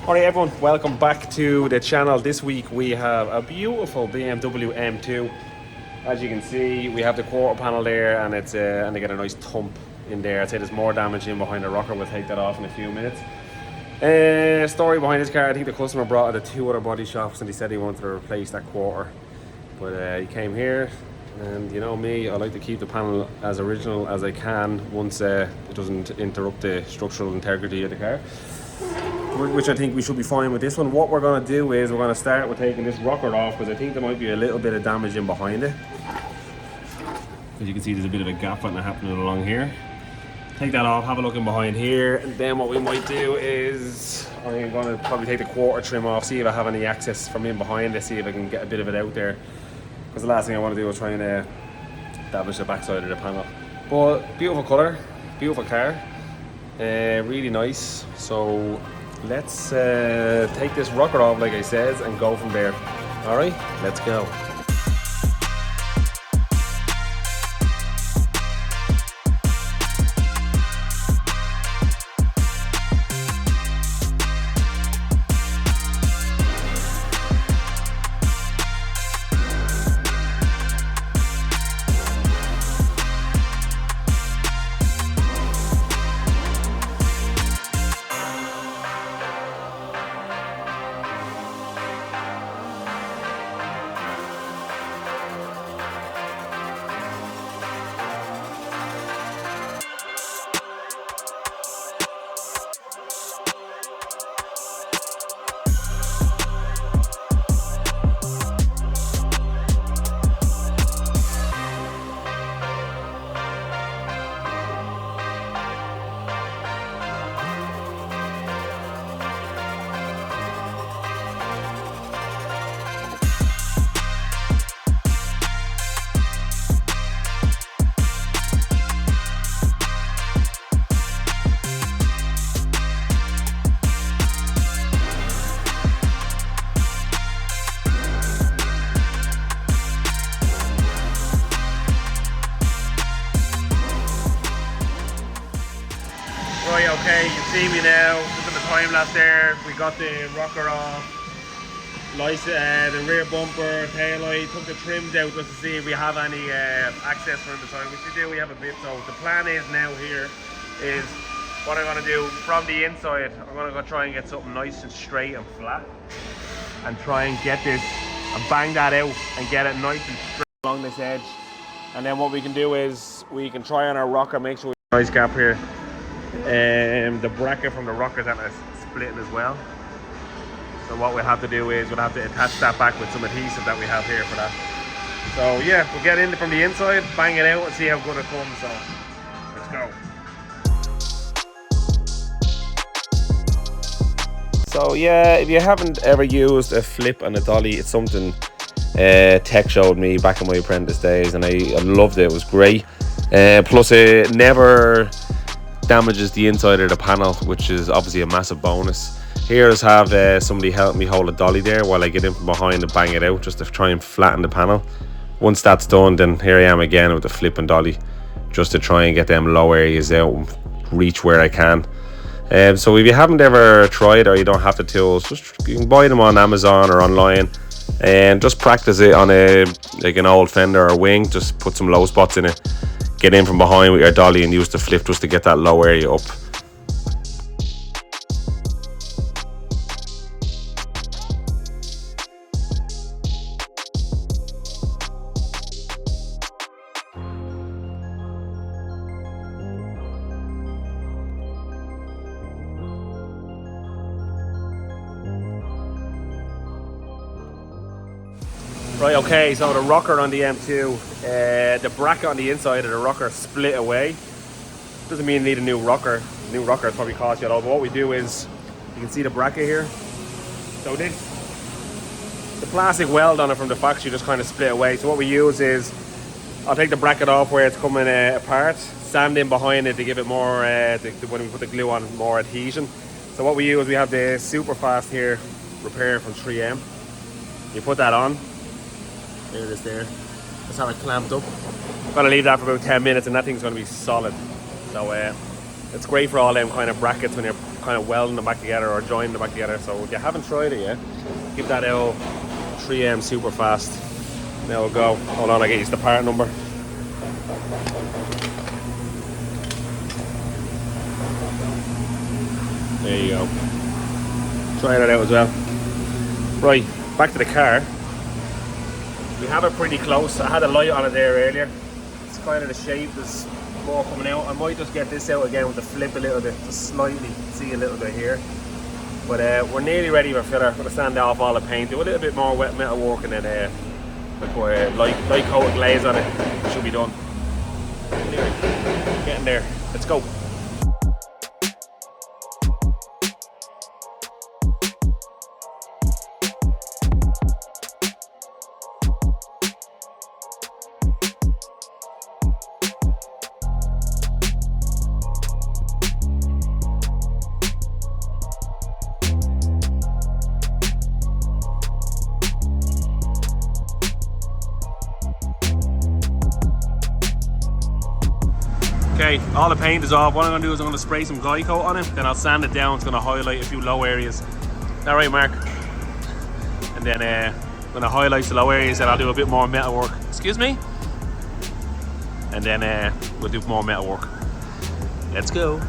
Alright everyone, welcome back to the channel. This week we have a beautiful BMW M2. As you can see, we have the quarter panel there, and it's and they get a nice thump in there. I'd say there's more damage in behind the rocker. We'll take that off in a few minutes. Story behind this car, I think the customer brought it to 2 other body shops and he said he wanted to replace that quarter. But he came here, and you know me, I like to keep the panel as original as I can once it doesn't interrupt the structural integrity of the car, which I think we should be fine with this one. What we're going to do is we're going to start with taking this rocker off, because I think there might be a little bit of damage in behind it. As you can see, there's a bit of a gap happening along here. Take that off, have a look in behind here, and then what we might do is I'm going to probably take the quarter trim off, see if I have any access from in behind it, see if I can get a bit of it out there, because the last thing I want to do is try and damage the backside of the panel. But beautiful colour, beautiful car, really nice. So let's take this rocker off, like I said, and go from there. Alright, let's go. Right, okay, you see me now. Look at the time lapse there. We got the rocker off, the rear bumper, tail light, took the trims out just to see if we have any access from inside, which we do, we have a bit. So the plan is now here is what I'm going to do from the inside. I'm going to go try and get something nice and straight and flat, and try and get this and bang that out and get it nice and straight along this edge. And then what we can do is we can try on our rocker, make sure we have a nice gap here. The bracket from the rockers are splitting as well. So what we'll have to do is we'll have to attach that back with some adhesive that we have here for that. So yeah, we'll get in from the inside, bang it out and see how good it comes. So let's go. So yeah, if you haven't ever used a flip and a dolly, it's something Tech showed me back in my apprentice days, and I loved it. It was great. Plus it never damages the inside of the panel, which is obviously a massive bonus. Here is have somebody help me hold a dolly there while I get in from behind and bang it out, just to try and flatten the panel. Once that's done, then here I am again with the flip and dolly, just to try and get them low areas out and reach where I can. So if you haven't ever tried, or you don't have the tools, just you can buy them on Amazon or online, and just practice it on like an old fender or wing. Just put some low spots in it, get in from behind with your dolly and use the flip just to get that low area up. Right, okay, so the rocker on the M2, the bracket on the inside of the rocker split away. Doesn't mean you need a new rocker. A new rocker probably cost you a lot, but what we do is, you can see the bracket here. So this, the plastic weld on it from the factory just kind of split away. So what we use is, I'll take the bracket off where it's coming apart, sand in behind it to give it more, when we put the glue on, more adhesion. So what we use, we have the super fast here, repair from 3M. You put that on. There it is there. Just have it clamped up. I'm gonna leave that for about 10 minutes and that thing's gonna be solid. So it's great for all them kind of brackets when you're kind of welding them back together or joining them back together. So if you haven't tried it yet, give that L 3M super fast. Now we'll go. Hold on, I get you the part number. There you go. Try that out as well. Right, back to the car. We have it pretty close. I had a light on it there earlier. It's kind of the shape. There's more coming out. I might just get this out again with the flip a little bit, just slightly. See a little bit here. But we're nearly ready for filler. I'm going to sand off all the paint, do a little bit more wet metal work, and then put a light coat of glaze on it. It should be done. Anyway, getting there. Let's go. Okay, all the paint is off. What I'm going to do is I'm going to spray some Glycoat on it, then I'll sand it down. It's going to highlight a few low areas. Is that right, Mark? And then I'm going to highlight the low areas, and I'll do a bit more metal work. Excuse me? And then we'll do more metal work. Let's go.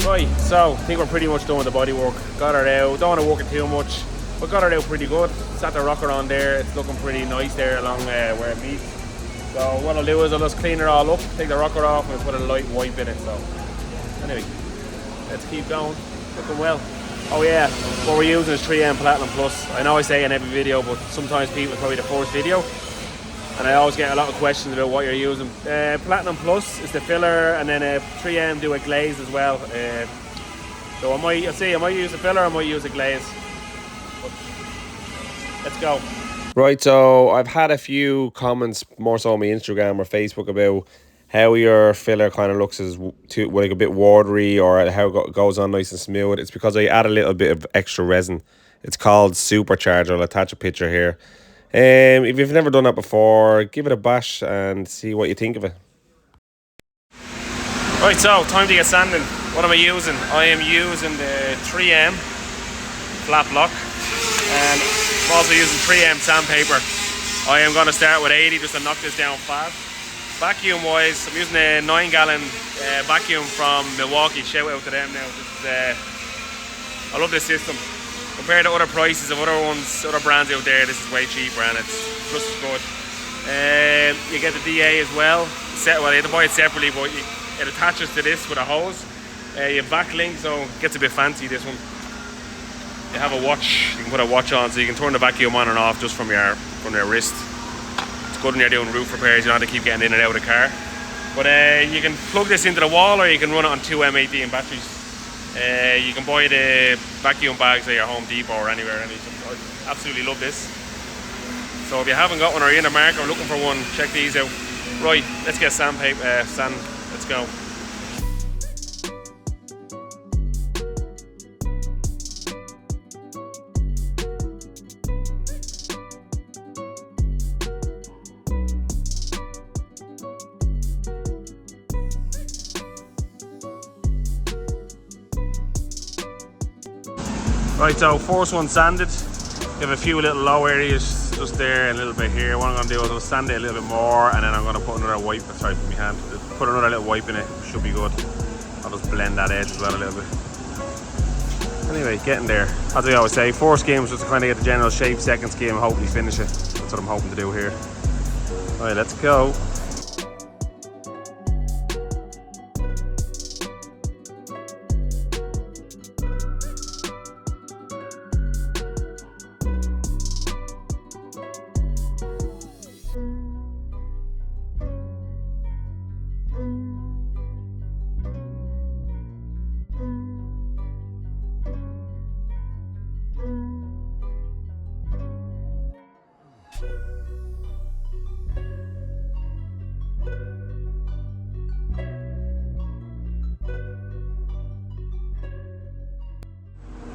Right, so I think we're pretty much done with the body work. Got her out, don't want to work it too much, but got her out pretty good. Sat the rocker on there, it's looking pretty nice there along where it meets. So what I'll do is I'll just clean it all up, take the rocker off and put a light wipe in it. So anyway, let's keep going, looking well. Oh yeah, what we're using is 3M Platinum Plus. I know I say in every video, but sometimes people, it's probably the first video. And I always get a lot of questions about what you're using. Platinum Plus is the filler, and then 3M do a glaze as well. So I might use the filler, I might use a glaze. But let's go. Right, so I've had a few comments, more so on my Instagram or Facebook, about how your filler kind of looks as like a bit watery, or how it goes on nice and smooth. It's because I add a little bit of extra resin. It's called Supercharger. I'll attach a picture here. If you've never done that before, give it a bash and see what you think of it. Right, so time to get sanding. What am I using? I am using the 3M flat block, and I'm also using 3M sandpaper. I am going to start with 80 just to knock this down fast. Vacuum wise, I'm using a 9-gallon vacuum from Milwaukee. Shout out to them now. I love this system. Compared to other prices of other brands out there, this is way cheaper and it's just as good. You get the DA as well. You have to buy it separately, but it attaches to this with a hose. You have back link, so it gets a bit fancy, this one. You have a watch, you can put a watch on, so you can turn the vacuum on and off just from your wrist. It's good when you're doing roof repairs, you don't have to keep getting in and out of the car. But you can plug this into the wall, or you can run it on 2 M18 batteries. You can buy the vacuum bags at your Home Depot or anywhere. I absolutely love this. So if you haven't got one, or you're in the market or looking for one, check these out. Right, let's get sand. Let's go. Right, so first one sanded. You have a few little low areas just there and a little bit here. What I'm going to do is I'll sand it a little bit more, and then I'm going to put another wipe, sorry, put my hand, put another little wipe in it. Should be good. I'll just blend that edge as well a little bit. Anyway, getting there. As I always say, first game is just to kind of get the general shape, second scheme and hopefully finish it. That's what I'm hoping to do here. Alright, let's go.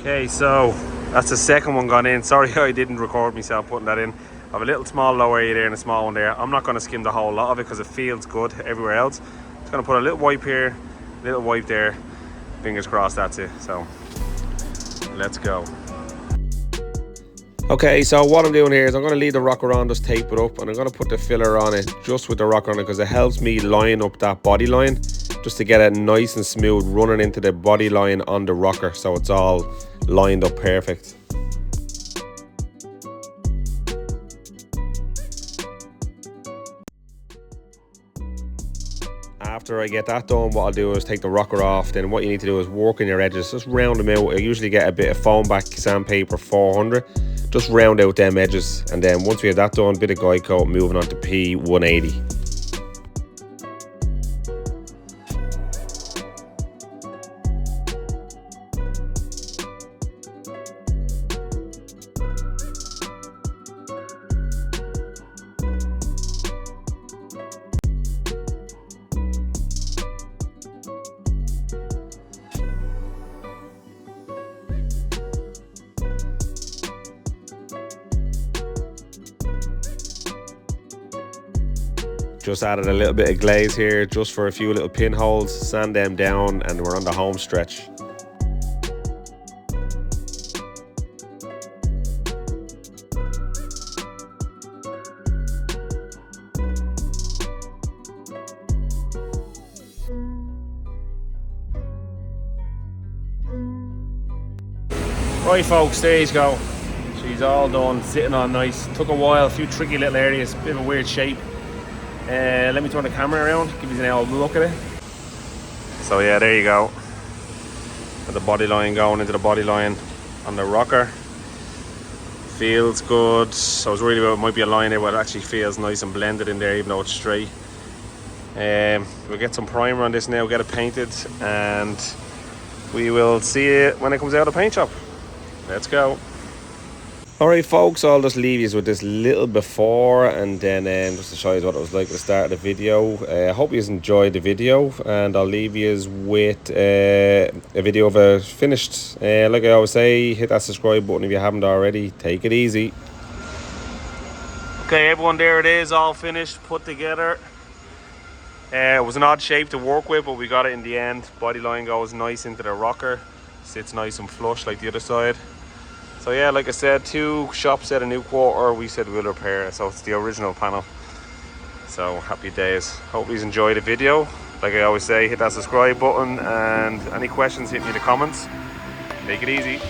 Okay, so that's the second one gone in. Sorry I didn't record myself putting that in. I have a little small low area there and a small one there. I'm not going to skim the whole lot of it because it feels good everywhere else. Just going to put a little wipe here, a little wipe there. Fingers crossed, that's it. So let's go. Okay, so what I'm doing here is I'm going to leave the rocker on, just tape it up, and I'm going to put the filler on it just with the rocker on it because it helps me line up that body line just to get it nice and smooth running into the body line on the rocker, so it's all lined up perfect. After I get that done, what I'll do is take the rocker off. Then what you need to do is work on your edges, just round them out. I usually get a bit of foam back sandpaper 400, just round out them edges, and then once we have that done, a bit of guide coat, moving on to P180. Just added a little bit of glaze here just for a few little pinholes, sand them down, and we're on the home stretch. Right folks, there you go. She's all done, sitting on nice. Took a while, a few tricky little areas, bit of a weird shape. Let me turn the camera around, give you an old look at it. So yeah, there you go. Got the body line going into the body line on the rocker. Feels good. I was worried about it might be a line there, but it actually feels nice and blended in there, even though it's straight. We'll get some primer on this now, get it painted, and we will see it when it comes out of the paint shop. Let's go. Alright folks, I'll just leave you with this little before, and then just to show you what it was like at the start of the video. I hope you enjoyed the video, and I'll leave you with a video of a finished. Like I always say, hit that subscribe button if you haven't already. Take it easy. Okay everyone, there it is, all finished, put together. It was an odd shape to work with, but we got it in the end. Body line goes nice into the rocker, sits nice and flush like the other side. So yeah, like I said, two shops said a new quarter, we said we'll repair it, so it's the original panel. So happy days. Hope you enjoyed the video. Like I always say, hit that subscribe button, and any questions, hit me in the comments. Take it easy.